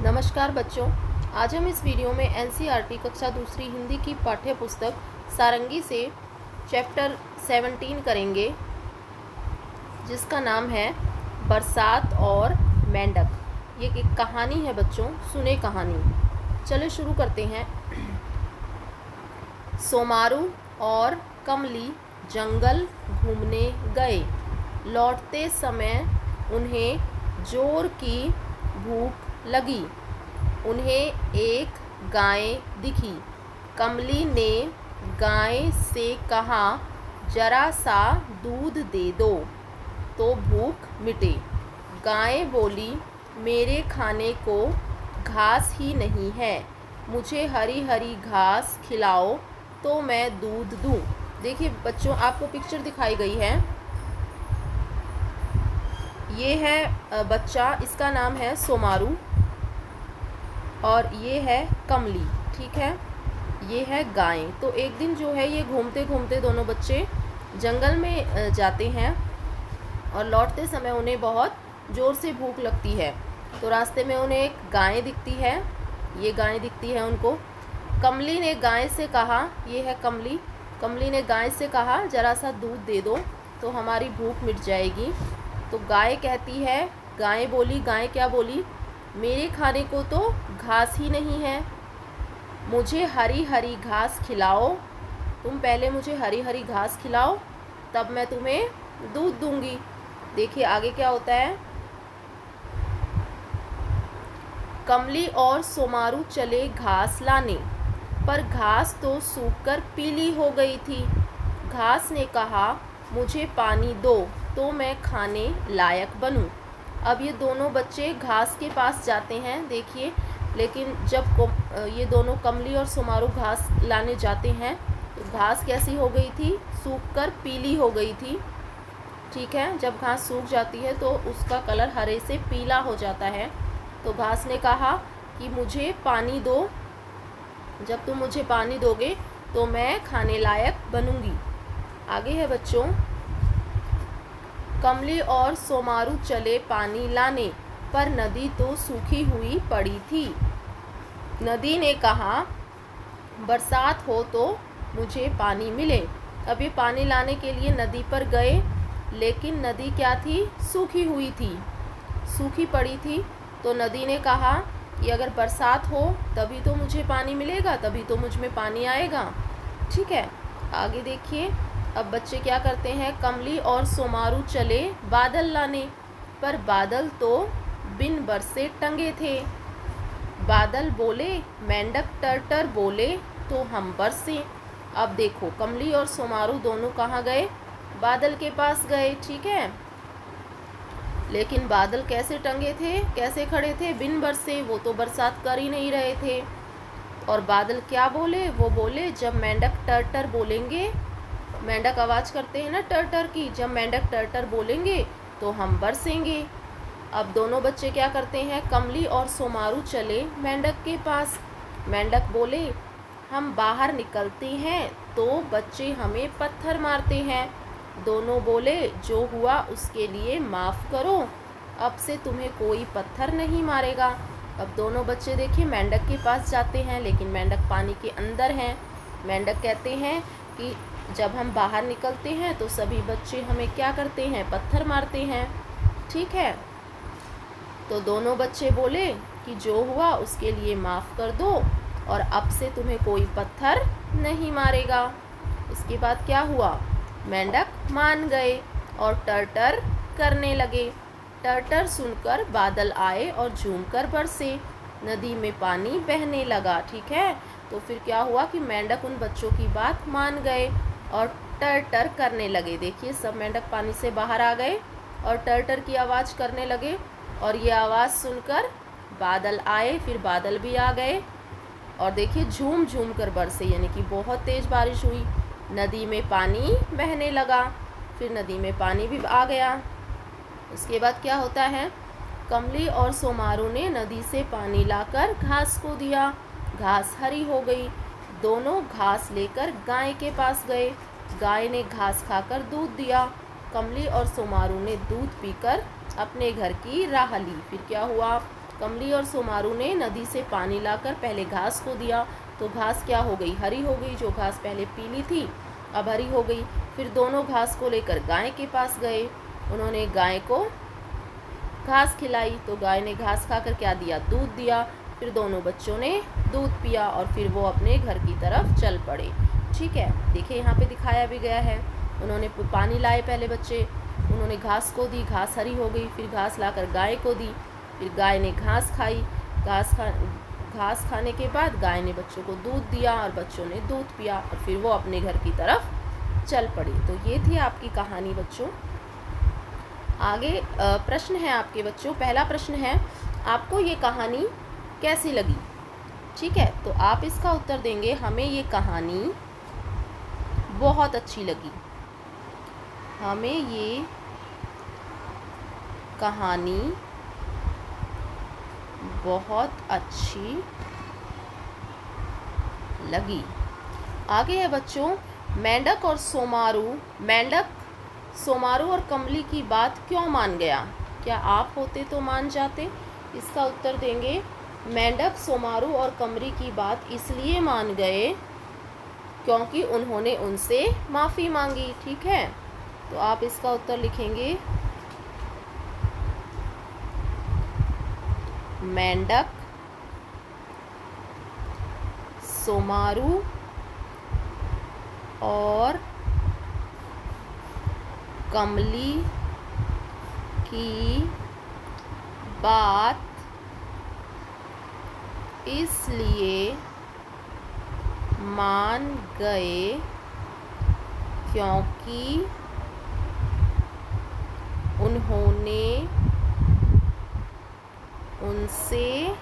नमस्कार बच्चों, आज हम इस वीडियो में एनसीईआरटी कक्षा दूसरी हिंदी की पाठ्य पुस्तक सारंगी से चैप्टर 17 करेंगे, जिसका नाम है बरसात और मेंढक। ये एक कहानी है बच्चों, सुने कहानी। चलो शुरू करते हैं। सोमारू और कमली जंगल घूमने गए। लौटते समय उन्हें जोर की भूख लगी। उन्हें एक गाय दिखी। कमली ने गाय से कहा, जरा सा दूध दे दो तो भूख मिटे। गाय बोली, मेरे खाने को घास ही नहीं है, मुझे हरी हरी घास खिलाओ तो मैं दूध दूँ। देखिए बच्चों, आपको पिक्चर दिखाई गई है, ये है बच्चा, इसका नाम है सोमारू और ये है कमली, ठीक है। ये है गाय। तो एक दिन जो है ये घूमते घूमते दोनों बच्चे जंगल में जाते हैं और लौटते समय उन्हें बहुत ज़ोर से भूख लगती है। तो रास्ते में उन्हें एक गाय दिखती है, ये गाय दिखती है उनको। कमली ने गाय से कहा, ये है कमली। कमली ने गाय से कहा, ज़रा सा दूध दे दो तो हमारी भूख मिट जाएगी। तो गाय कहती है, गाय बोली, गाय क्या बोली, मेरे खाने को तो घास ही नहीं है, मुझे हरी हरी घास खिलाओ। तुम पहले मुझे हरी हरी घास खिलाओ, तब मैं तुम्हें दूध दूंगी। देखिए आगे क्या होता है। कमली और सोमारू चले घास लाने, पर घास तो सूखकर पीली हो गई थी। घास ने कहा, मुझे पानी दो तो मैं खाने लायक बनूं। अब ये दोनों बच्चे घास के पास जाते हैं, देखिए। लेकिन जब ये दोनों कमली और सोमारू घास लाने जाते हैं तो घास कैसी हो गई थी, सूखकर पीली हो गई थी, ठीक है। जब घास सूख जाती है तो उसका कलर हरे से पीला हो जाता है। तो घास ने कहा कि मुझे पानी दो, जब तुम मुझे पानी दोगे तो मैं खाने लायक बनूंगी। आगे है बच्चों, कमली और सोमारू चले पानी लाने, पर नदी तो सूखी हुई पड़ी थी। नदी ने कहा, बरसात हो तो मुझे पानी मिले। अब ये पानी लाने के लिए नदी पर गए, लेकिन नदी क्या थी, सूखी हुई थी, सूखी पड़ी थी। तो नदी ने कहा कि अगर बरसात हो तभी तो मुझे पानी मिलेगा, तभी तो मुझ में पानी आएगा, ठीक है। आगे देखिए, अब बच्चे क्या करते हैं। कमली और सोमारू चले बादल लाने, पर बादल तो बिन बरसे टंगे थे। बादल बोले, मेंढक टर्टर बोले तो हम बरसे। अब देखो, कमली और सोमारू दोनों कहाँ गए, बादल के पास गए, ठीक है। लेकिन बादल कैसे टंगे थे, कैसे खड़े थे, बिन बरसे, वो तो बरसात कर ही नहीं रहे थे। और बादल क्या बोले, वो बोले, जब मेंढक टर्टर बोलेंगे, मेंढक आवाज़ करते हैं ना टर्टर की, जब मेंढक टर्टर बोलेंगे तो हम बरसेंगे। अब दोनों बच्चे क्या करते हैं, कमली और सोमारू चले मेंढक के पास। मेंढक बोले, हम बाहर निकलते हैं तो बच्चे हमें पत्थर मारते हैं। दोनों बोले, जो हुआ उसके लिए माफ़ करो, अब से तुम्हें कोई पत्थर नहीं मारेगा। अब दोनों बच्चे देखिए मेंढक के पास जाते हैं, लेकिन मेंढक पानी के अंदर हैं। मेंढक कहते हैं कि जब हम बाहर निकलते हैं तो सभी बच्चे हमें क्या करते हैं, पत्थर मारते हैं, ठीक है। तो दोनों बच्चे बोले कि जो हुआ उसके लिए माफ़ कर दो और अब से तुम्हें कोई पत्थर नहीं मारेगा। इसके बाद क्या हुआ, मेंढक मान गए और टर्टर करने लगे। टर्टर सुनकर बादल आए और झूमकर बरसे, नदी में पानी बहने लगा, ठीक है। तो फिर क्या हुआ कि मेंढक उन बच्चों की बात मान गए और टर्टर करने लगे। देखिए सब मेंढक पानी से बाहर आ गए और टर्टर की आवाज़ करने लगे, और ये आवाज़ सुनकर बादल आए, फिर बादल भी आ गए और देखिए झूम झूम कर बरसे, यानी कि बहुत तेज़ बारिश हुई। नदी में पानी बहने लगा, फिर नदी में पानी भी आ गया। उसके बाद क्या होता है, कमली और सोमारू ने नदी से पानी लाकर घास को दिया, घास हरी हो गई। दोनों घास लेकर गाय के पास गए, गाय ने घास खाकर दूध दिया। कमली और सोमारू ने दूध पीकर अपने घर की राह ली। फिर क्या हुआ, कमली और सोमारू ने नदी से पानी लाकर पहले घास को दिया, तो घास क्या हो गई, हरी हो गई। जो घास पहले पीली थी अब हरी हो गई। फिर दोनों घास को लेकर गाय के पास गए। उन्होंने गाय को घास खिलाई, तो गाय ने घास खाकर क्या दिया, दूध दिया। फिर दोनों बच्चों ने दूध पिया और फिर वो अपने घर की तरफ चल पड़े। ठीक है, देखिए यहाँ पे दिखाया भी गया है। उन्होंने पानी लाए पहले बच्चे, उन्होंने घास को दी, घास हरी हो गई। फिर घास लाकर गाय को दी, फिर गाय ने घास खाई। घास खाने के बाद गाय ने बच्चों को दूध दिया और बच्चों ने दूध पिया और फिर वो अपने घर की तरफ चल पड़ी। तो ये थी आपकी कहानी बच्चों। आगे प्रश्न है आपके बच्चों। पहला प्रश्न है, आपको ये कहानी कैसी लगी? ठीक है, तो आप इसका उत्तर देंगे, हमें ये कहानी बहुत अच्छी लगी। हमें ये कहानी बहुत अच्छी लगी। आगे है बच्चों, मेंढक सोमारू और कमली की बात क्यों मान गया? क्या आप होते तो मान जाते? इसका उत्तर देंगे, मेंढक सोमारू और कमली की बात इसलिए मान गए क्योंकि उन्होंने उनसे माफ़ी मांगी। ठीक है, तो आप इसका उत्तर लिखेंगे, मेंढक सोमारू और कमली की बात इसलिए मान गए क्योंकि उन्होंने उनसे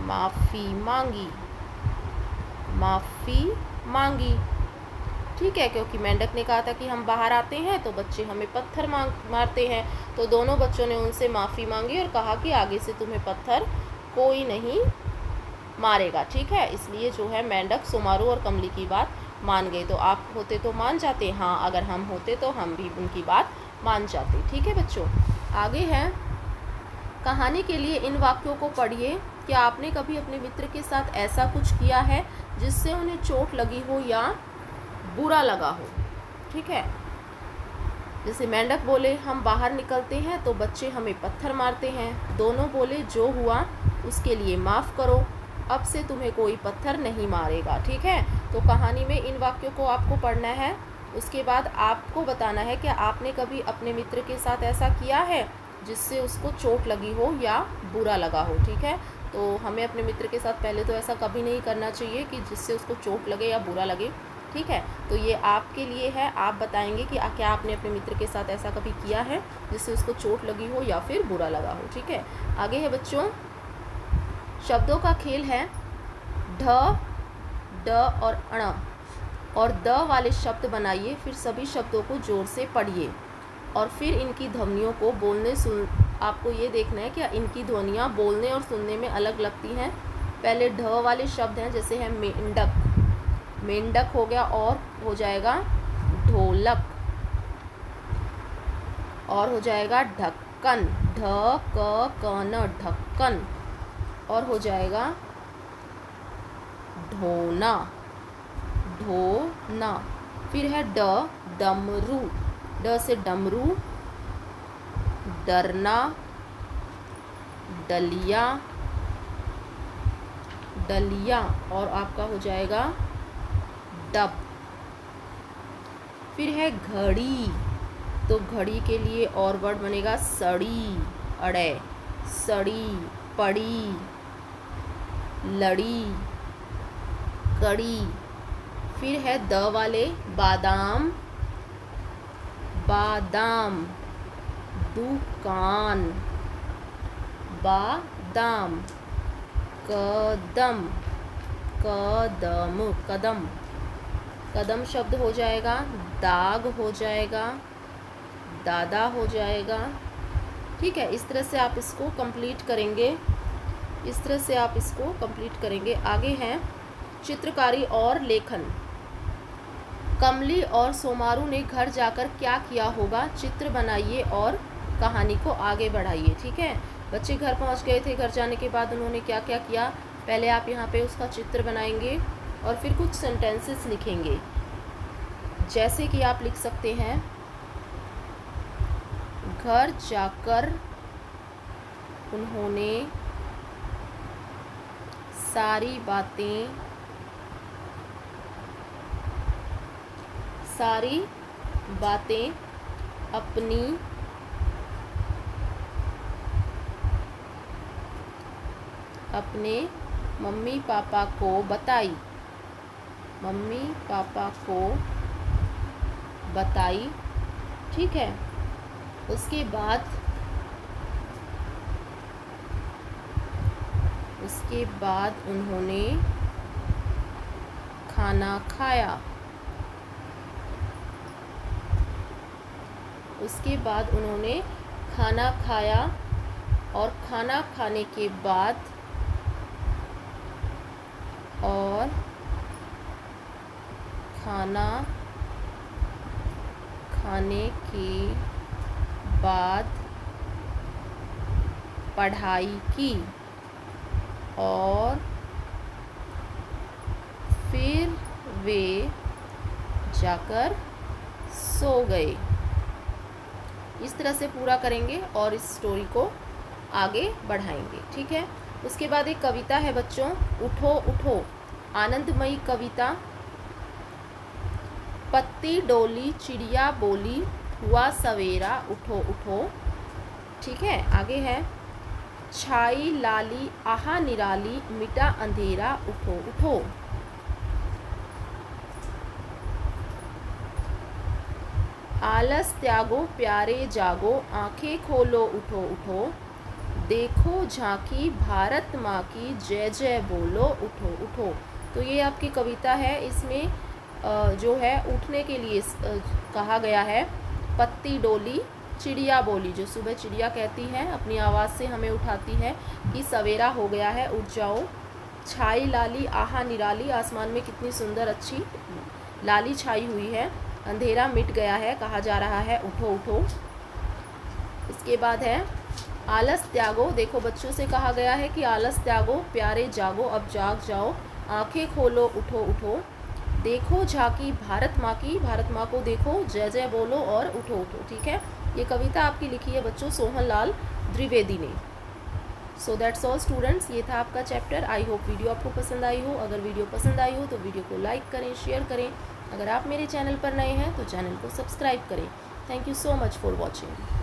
माफ़ी मांगी। ठीक है, क्योंकि मेंढक ने कहा था कि हम बाहर आते हैं तो बच्चे हमें पत्थर मारते हैं, तो दोनों बच्चों ने उनसे माफ़ी मांगी और कहा कि आगे से तुम्हें पत्थर कोई नहीं मारेगा। ठीक है, इसलिए जो है मेंढक सोमारू और कमली की बात मान गए। तो आप होते तो मान जाते? हाँ, अगर हम होते तो हम भी उनकी बात मान जाते। ठीक है बच्चों, आगे है, कहानी के लिए इन वाक्यों को पढ़िए। क्या आपने कभी अपने मित्र के साथ ऐसा कुछ किया है जिससे उन्हें चोट लगी हो या बुरा लगा हो? ठीक है, जैसे मेंढक बोले हम बाहर निकलते हैं तो बच्चे हमें पत्थर मारते हैं। दोनों बोले जो हुआ उसके लिए माफ़ करो, अब से तुम्हें कोई पत्थर नहीं मारेगा। ठीक है, तो कहानी में इन वाक्यों को आपको पढ़ना है। उसके बाद आपको बताना है कि आपने कभी अपने मित्र के साथ ऐसा किया है जिससे उसको चोट लगी हो या बुरा लगा हो। ठीक है, तो हमें अपने मित्र के साथ पहले तो ऐसा कभी नहीं करना चाहिए कि जिससे उसको चोट लगे या बुरा लगे। ठीक है, तो ये आपके लिए है, आप बताएंगे कि क्या आपने अपने मित्र के साथ ऐसा कभी किया है जिससे उसको चोट लगी हो या फिर बुरा लगा हो। ठीक है, आगे है बच्चों, शब्दों का खेल है। ढ, ड और अण और द वाले शब्द बनाइए, फिर सभी शब्दों को जोर से पढ़िए और फिर इनकी ध्वनियों को आपको ये देखना है कि इनकी ध्वनियाँ बोलने और सुनने में अलग लगती हैं। पहले ढ वाले शब्द हैं, जैसे है मेंढक हो गया, और हो जाएगा ढोलक, और हो जाएगा ढक्कन, ढ-क-क-न, ढक्कन, और हो जाएगा ढोना, ढोना। फिर है डमरू, ड से डमरू, डरना, डलिया, और आपका हो जाएगा डब। फिर है घड़ी, तो घड़ी के लिए और वर्ड बनेगा सड़ी, अड़े, सड़ी, पड़ी, लड़ी, कड़ी। फिर है द वाले बादाम, दुकान, बादाम, कदम, कदम शब्द हो जाएगा, दाग हो जाएगा, दादा हो जाएगा। ठीक है, इस तरह से आप इसको कंप्लीट करेंगे। आगे हैं चित्रकारी और लेखन। कमली और सोमारू ने घर जाकर क्या किया होगा? चित्र बनाइए और कहानी को आगे बढ़ाइए। ठीक है, बच्चे घर पहुंच गए थे। घर जाने के बाद उन्होंने क्या क्या किया, पहले आप यहाँ पे उसका चित्र बनाएंगे और फिर कुछ सेंटेंसेस लिखेंगे। जैसे कि आप लिख सकते हैं, घर जाकर उन्होंने सारी बातें अपने मम्मी पापा को बताई। ठीक है, उसके बाद उन्होंने खाना खाया और खाना खाने के बाद पढ़ाई की और फिर वे जाकर सो गए। इस तरह से पूरा करेंगे और इस स्टोरी को आगे बढ़ाएंगे। ठीक है, उसके बाद एक कविता है बच्चों, उठो उठो, आनंदमयी कविता। पत्ती डोली चिड़िया बोली, हुआ सवेरा उठो उठो। ठीक है, आगे है, छाई लाली आहा निराली, मिटा अंधेरा उठो उठो। आलस त्यागो प्यारे जागो, आंखें खोलो उठो उठो। देखो झांकी भारत माँ की, जय जय बोलो उठो उठो। तो ये आपकी कविता है। इसमें जो है उठने के लिए कहा गया है, पत्ती डोली चिड़िया बोली, जो सुबह चिड़िया कहती है, अपनी आवाज़ से हमें उठाती है कि सवेरा हो गया है, उठ जाओ। छाई लाली आहा निराली, आसमान में कितनी सुंदर अच्छी लाली छाई हुई है। अंधेरा मिट गया है, कहा जा रहा है उठो उठो। इसके बाद है, आलस त्यागो, देखो बच्चों से कहा गया है कि आलस त्यागो, प्यारे जागो, अब जाग जाओ, आंखें खोलो उठो उठो। देखो झांकी भारत माँ की, भारत माँ को देखो, जय जय बोलो और उठो उठो। ठीक है, ये कविता आपकी लिखी है बच्चों सोहन लाल द्विवेदी ने। सो दैट्स ऑल स्टूडेंट्स, ये था आपका चैप्टर। आई होप वीडियो आपको पसंद आई हो। अगर वीडियो पसंद आई हो तो वीडियो को लाइक करें, शेयर करें। अगर आप मेरे चैनल पर नए हैं तो चैनल को सब्सक्राइब करें। Thank you so much for watching.